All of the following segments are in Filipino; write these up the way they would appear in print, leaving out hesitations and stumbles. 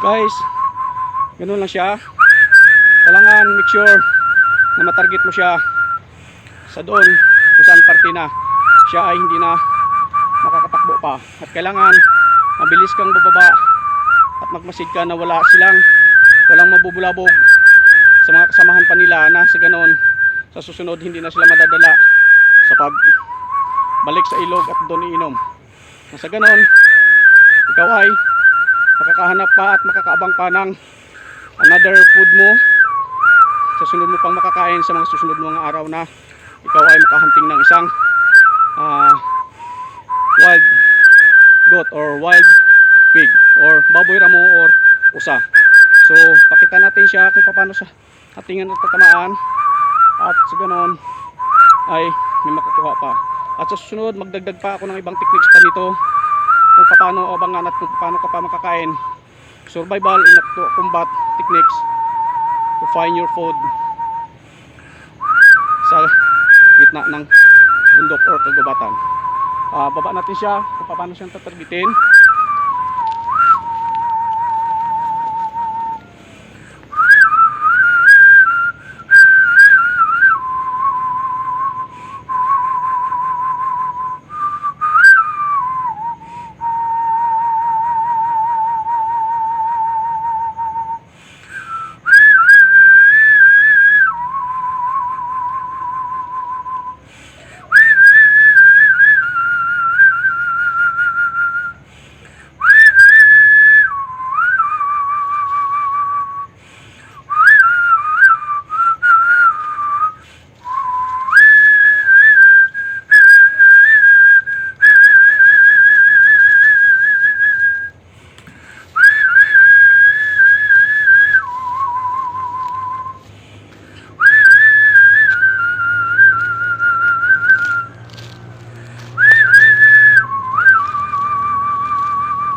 Guys, ganun lang siya. Kailangan make sure na matarget mo siya sa doon kung saan parte na siya ay hindi na makakatakbo pa. At kailangan mabilis kang bababa at magmasid ka na walang mabubulabog sa mga kasamahan pa nila, na sa ganon sa susunod hindi na sila madadala sa pagbalik sa ilog at doon iinom. Sa ganon ikaw ay makakahanap pa at makakaabang pa ng another food mo sa sunod mo pang makakain sa mga susunod mga araw na ikaw ay makahunting ng isang wild goat or wild pig or baboy ramo or usa. So pakita natin siya kung paano sa hatingan at tatamaan, at sa ganon ay may makukuha pa. At sa susunod magdagdag pa ako ng ibang techniques pa nito kung paano abangan at kung paano ka pa makakain. Survival in combat techniques to find your food sa gitna ng bundok or kagubatan. Baba natin siya kung paano siyang tatargetin.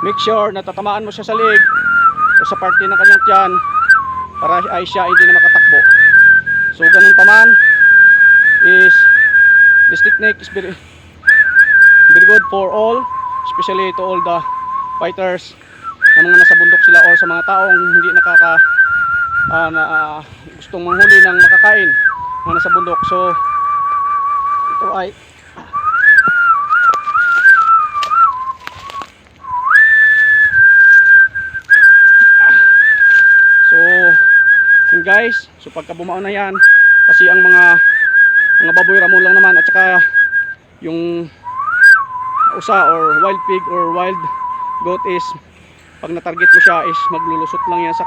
Make sure na tatamaan mo siya sa leg o sa parte ng kanyang tiyan para ay siya hindi na makatakbo. So ganun pa man is this technique is very good for all, especially to all the fighters na mga nasa bundok sila or sa mga taong hindi gustong manghuli ng makakain na nasa bundok. So ito ay guys, so pagka bumao na yan, kasi ang mga baboy ramon lang naman, at saka yung usa or wild pig or wild goat is pag na-target mo siya is maglulusot lang yan sa